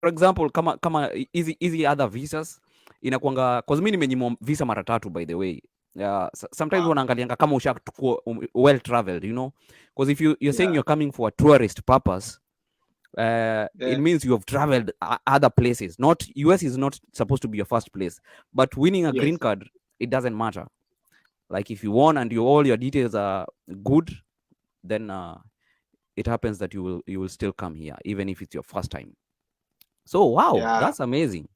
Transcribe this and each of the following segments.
for example kama easy other visas inakuanga, cause mimi nimenyimwa visa mara 3 by the way. Sometimes wanaangalianga kama ushakuwa well traveled, you know, because if you're saying you're coming for a tourist purpose, it means you have traveled other places. Not US is not supposed to be your first place, but winning a green card, it doesn't matter. Like if you won and all your details are good, then it happens that you will still come here even if it's your first time. So wow, that's amazing.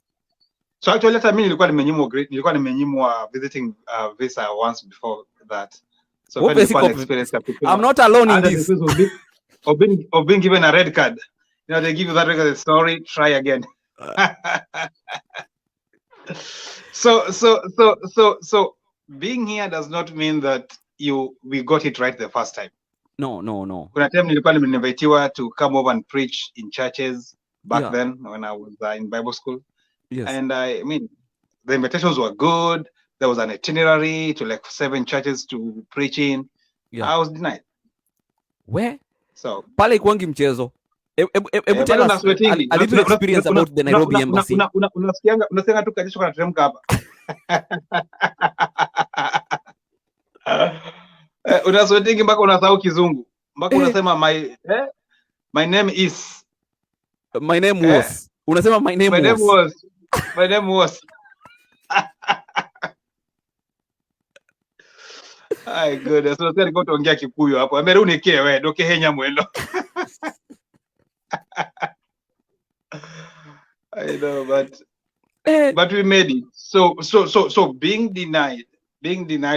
So actually hata mimi nilikuwa nimenyimwa visiting visa once before that. So experience. I'm not alone in this. Of being given a red card. You know, they give you that red card, sorry, try again. So being here does not mean that we got it right the first time. No. Kuna time nilikuwa nimeinvitiwa to come over and preach in churches back then when I was in Bible school. Yes. And I mean, the invitations were good. There was an itinerary to like 7 churches to preach in. I was denied. Where? So pale kwangi mchezo. Tell us a little experience about the Nairobi embassy. Unasianga tu kajisho kanateremka hapa. Unaswetingi mpaka unasahau kizungu. Mpaka unasema my name is. My name was. Unasema my name was. My name was. Ay goodness. So sasa niko tuongea Kikuyu hapo. Amerunike wewe doke henya mwendo. I know, but we made it. So being denied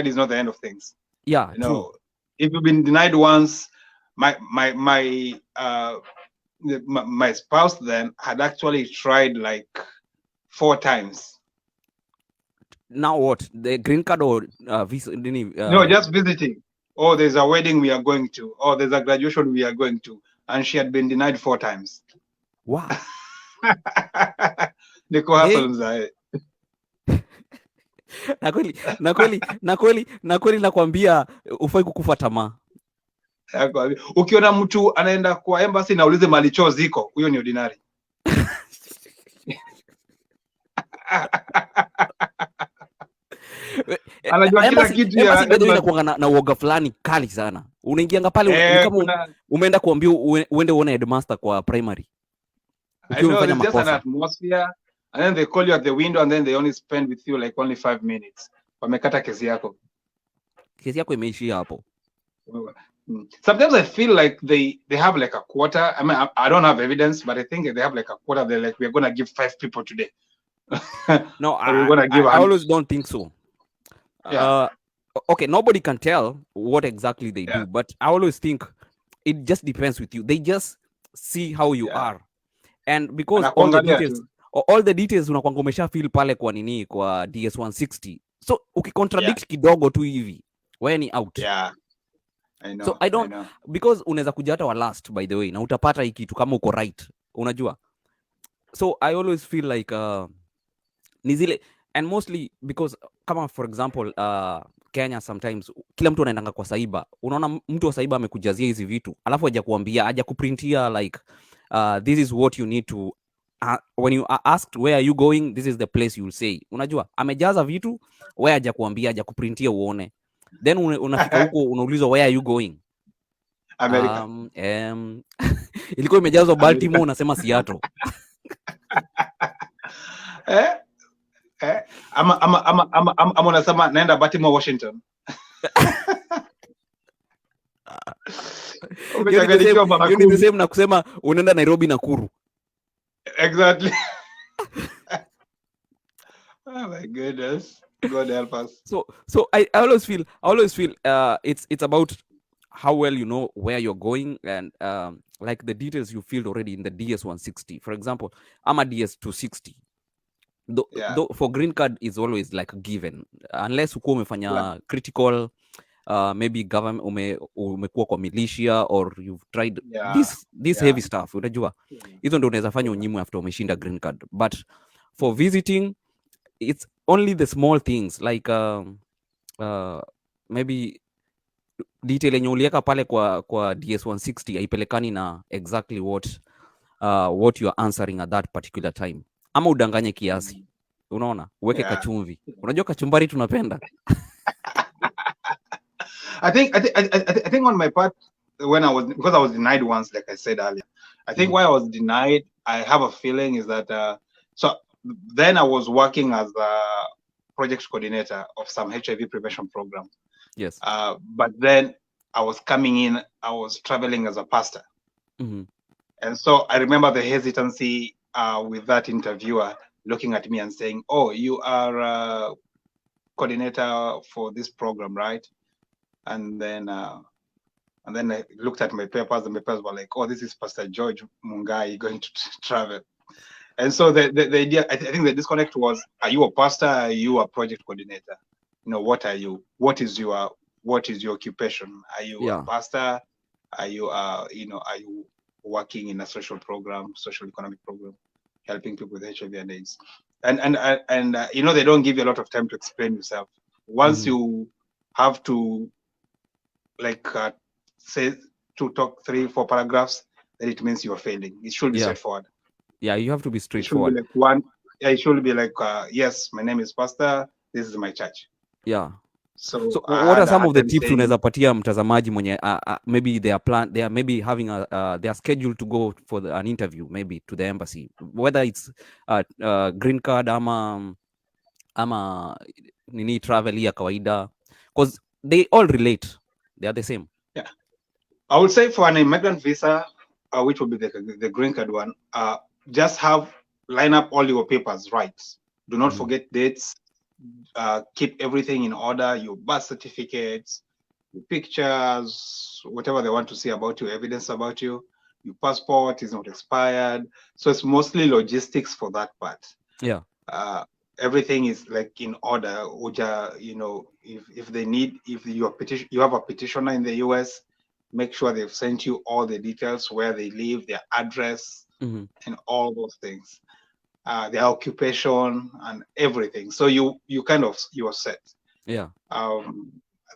is not the end of things. Yeah, you know, if you've been denied once, my spouse then had actually tried like 4 times. Now what? The green card or visa? No, just visiting. Oh, there's a wedding we are going to. Oh, there's a graduation we are going to. And she had been denied 4 times. Wow. Niko hustle mzae. Na kweli nakwambia ufai kukufa tamaa. Ukiona mtu anaenda kwa embassy na ulize mali choo ziko, huyo ni ordinary. Anajua kila kitu ya embassy inakuwa na uoga fulani kali sana. Unaingianga pale kama umeenda kuambia uende uone headmaster kwa primary. Ukiwa just an atmosphere, and then they call you at the window and then they only spend with you like only 5 minutes. Wamekata kesi yako. Kesi yako imeishia hapo. Sometimes I feel like they have like a quota. I mean, I don't have evidence, but I think they have like a quota. They're like, we're going to give 5 people today. No, I always don't think so. Okay, nobody can tell what exactly they do, but I always think it just depends with you. They just see how you are. And because all the details unakwanga umesha feel pale kwa nini kwa DS160. So ukicontradict kidogo tu hivi, wewe ni out. I know. So I don't because unaweza kuja hata wa last by the way na utapata hiki kitu kama uko right. Unajua? So I always feel like ni zile, and mostly because kama for example Kenya sometimes kila mtu anaendanga kwa saiba. Unaona mtu wa saiba amekujazia hizi vitu alafu haja kuprintia like this is what you need to when you are asked where are you going, this is the place you will say. Unajua amejaza vitu wewe haja kuprintia uone, then unafika huko unaulizwa where are you going, America. Ilikuwa imejazwa Baltimore unasema Seattle. Ama unasema naenda Baltimore Washington. You need the same na kusema unaenda Nairobi Nakuru. Exactly. Oh my goodness. God help us. So I always feel it's about how well you know where you're going and like the details you filled already in the DS160. For example, I'm a DS260. Though for green card is always like a given unless uko umefanya critical maybe government umekuwa kwa militia or you've tried this heavy stuff, unajua hizo ndio unaweza fanya unyimwe after umeshinda green card. But for visiting it's only the small things like maybe detail yenye uliweka pale kwa DS160 haipelekani na exactly what what you are answering at that particular time, ama udanganye kiasi, unaona, uweke Yeah. kachumvi. Unajua kachumbari tunapenda. I think on my part, because I was denied once, like I said earlier. I think why I was denied, I have a feeling is that so then I was working as a project coordinator of some HIV prevention program. Yes. But then I was coming in, I was traveling as a pastor. And so I remember the hesitancy with that interviewer looking at me and saying, "Oh, you are a coordinator for this program, right?" And then I looked at my papers, and my papers were like, "Oh, this is Pastor George Mungai going to travel." And so the idea, I think the disconnect was: are you a pastor? Are you a project coordinator? What are you? What is your occupation? Are you a pastor? Are you are you working in a social economic program, helping people with HIV and AIDS? And they don't give you a lot of time to explain yourself. Once you have to say to talk 3-4 paragraphs, then it means you are failing. It should be straightforward. Yeah, you have to be straightforward. It should be like yes, my name is Pastor, this is my church. Yeah. So what are some of the tips unaweza patia mtazamaji mwenye maybe they are maybe having they are scheduled to go for an interview maybe to the embassy, whether it's green card ama nini travel ya kawaida, because they all relate, they are the same. Yeah, I would say for an immigrant visa, which will be the green card one, just line up all your papers right. Do not forget dates. Keep everything in order, your birth certificates, your pictures, whatever they want to see about you, evidence about you. Your passport is not expired. So it's mostly logistics for that part. Yeah. Everything is like in order. If they need, if you have a petitioner in the US, make sure they've sent you all the details, where they live, their address, and all those things. Their occupation and everything. So you are set. Yeah.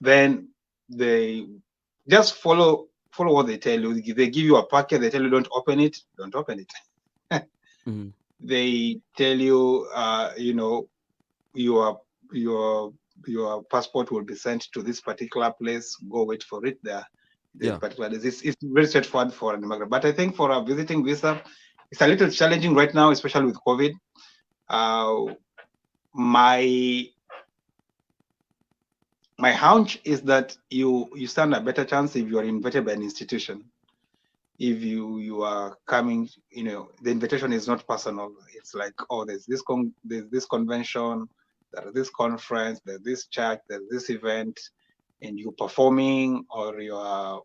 Then they just follow what they tell you. They give you a packet, they tell you don't open it. They tell you your passport will be sent to this particular place. Go wait for it there. It's very straightforward for an immigrant. But I think for a visiting visa, it's a little challenging right now, especially with COVID. My hunch is that you stand a better chance if you are invited by an institution. If you are coming, the invitation is not personal. It's like, oh, there's this convention, there's this conference, there's this church, there's this event, and you're performing, or you're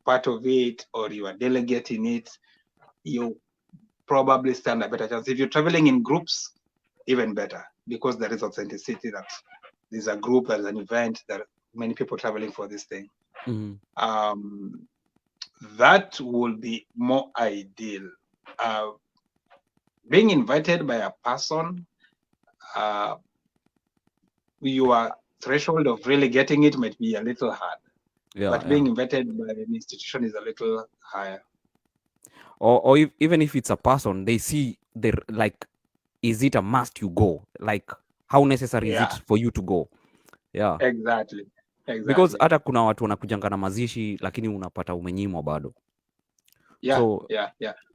part of it, or you are delegating it. You probably stand a better chance. If you're traveling in groups, even better, because there is authenticity that there's a group, there's an event, there are many people traveling for this thing. That will be more ideal. Being invited by a person, your threshold of really getting it might be a little hard. But being invited by an institution is a little higher. Or even if it's a person, they see is it a must you go? Like, how necessary is it for you to go? Yeah. Exactly. Because hata kuna watu wanakujanga na mazishi lakini unapata umenyimwa bado. Yeah.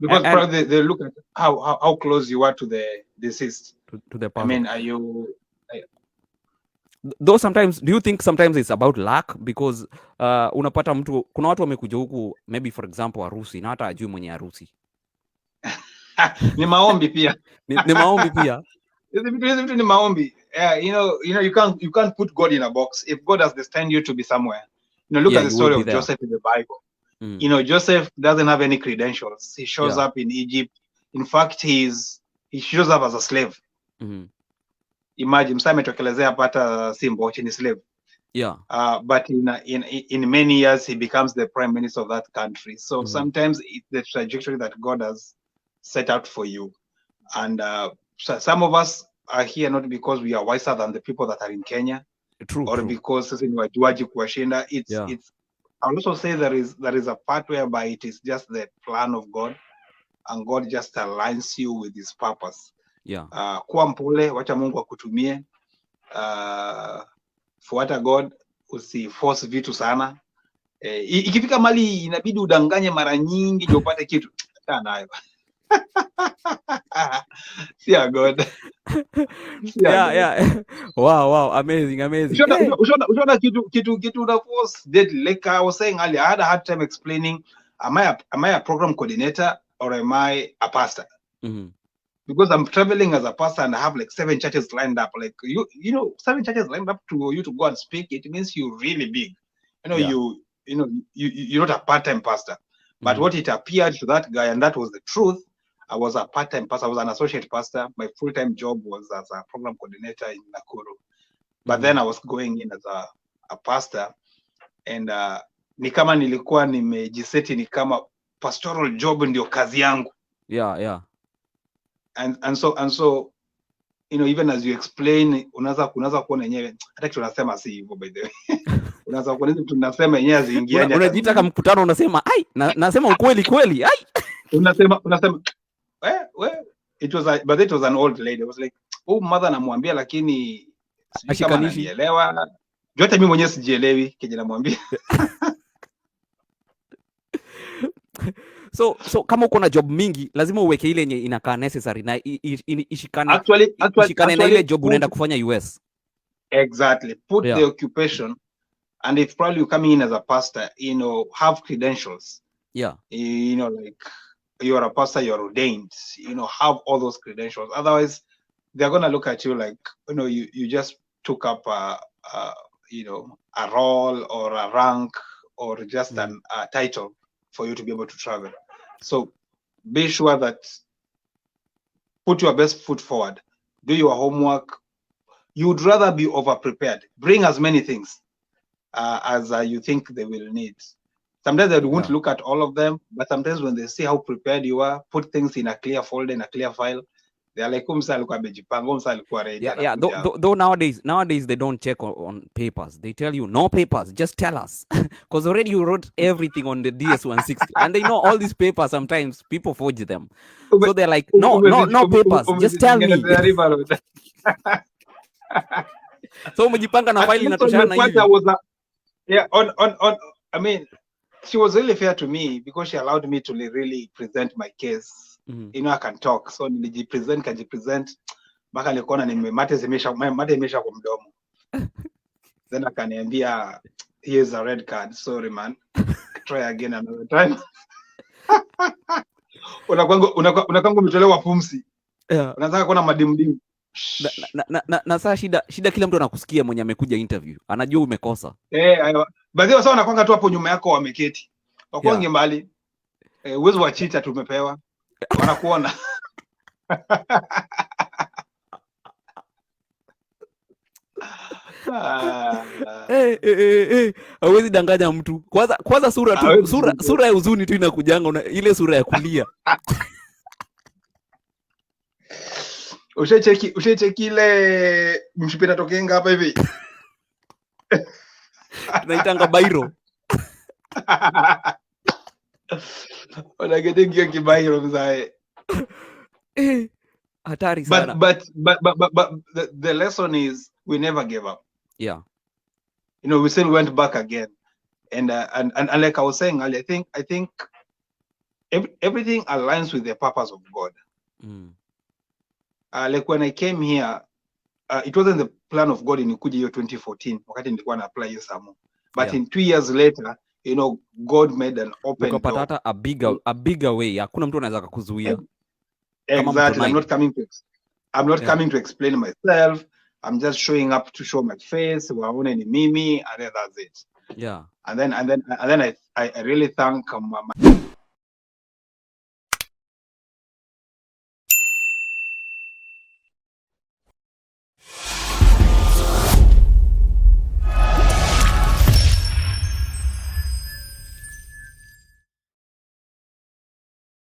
Because probably they look at how close you are to the deceased. To the person. I mean, are you... Though sometimes, do you think sometimes it's about luck? Because unapata mtu, kuna watu wamekuja huku, maybe for example harusi, na hata ajui mwenye harusi. Ni maombi pia. Ni maombi pia. Hizi ni maombi. You can't put God in a box. If God has destined you to be somewhere, look at the story of Joseph in the Bible. Joseph doesn't have any credentials. He shows up in Egypt. In fact, he shows up as a slave. Imagine, msa ametokelezea pata simbo chini slave. Yeah. But in many years, he becomes the prime minister of that country. So sometimes it's the trajectory that God has set out for you. And so some of us are here not because we are wiser than the people that are in Kenya, or because it's. I'll also say there is a part whereby it is just the plan of God. and God just aligns you with his purpose. Kuwa mpole, wacha Mungu akutumie. Fuata God, usiforce vitu sana. Ikifika mali inabidi udanganye mara nyingi ndio upate kitu. Nayo. See God. Yeah. Wow, amazing. Ushona kitu na force that, like I was saying earlier, I had a hard time explaining, am I a program coordinator or am I a pastor? Because I'm traveling as a pastor and I have like 7 churches lined up. Like you know, 7 churches lined up to you to go and speak. It means you're really big. You're not a part-time pastor. But what it appeared to that guy, and that was the truth, I was a part-time pastor. I was an associate pastor. My full-time job was as a program coordinator in Nakuru. But then I was going in as a pastor, and ni kama nilikuwa nimejiseti ni kama pastoral job ndio kazi yangu. Yeah. And so even as you explain, unaweza kuona yenyewe hata kitu unasema si hivyo, by the way. Unaweza kuona hizo tunasema yenyewe zingiani. Unajiita kama mkutano unasema nasema ukweli kweli. Unasema it was an old lady. It was like, mother namwambia lakini kama ananielewa. Hata mimi mwenyewe sijielewi kile namwambia. So kama uko na job mingi lazima uweke ile yenye inakaa necessary na ishikane na ile job unaenda kufanya US. Exactly. Put the occupation, and if probably you're coming in as a pastor, have credentials. Like you're a pastor, you're ordained, have all those credentials. Otherwise, they're going to look at you like, you just took up a role or a rank or just a title for you to be able to travel. So be sure that put your best foot forward, do your homework. You'd rather be over prepared. Bring as many things as you think they will need. Sometimes they won't look at all of them, but sometimes when they see how prepared you are, put things in a clear folder, in a clear file. They're like, though nowadays they don't check on papers. They tell you no papers, just tell us. Because already you wrote everything on the DS-160. And they know all these papers, sometimes people forge them. So they're like, no papers, just tell me. So umejipanga na file inatoshana hivi. I mean, she was really fair to me because she allowed me to really present my case. I can talk. So kajipresent mpaka nilikuwa mate imesha kwa mdomo. Then akaniambia, here's a red card, sorry man, try again another time. Unakangu umetolewa pumzi. Unataka kuona madimdimu. Na saa shida kila mtu anakusikia mwenye amekuja interview. Anajua umekosa. Baadhi wao wanakwanga tu hapo nyuma yako wameketi. Wakwange mbali. Uwezo wa cheater tumepewa. Wanakuona. Hawezi danganya mtu. Kwanza sura ya huzuni tu inakujanga, ile sura ya kulia. Ushecheki ile mshipenda tokenga hapa hivi. Tunaitanga bairo. Wanagetengia kibairo mzae. Hatari sana. But the lesson is we never gave up. We still went back again. And like I was saying earlier, I think everything aligns with the purpose of God. Like when I came here, it wasn't the plan of God in Nikuje year 2014. Wakati nilikuwa na apply hiyo samo. But in 2 years later, God made an open door. Ukapata a bigger way. Hakuna mtu anaweza kukuzuia. Exactly. I'm not coming to explain myself. I'm just showing up to show my face. Waone ni mimi, and then that's it. Yeah. And then I really thank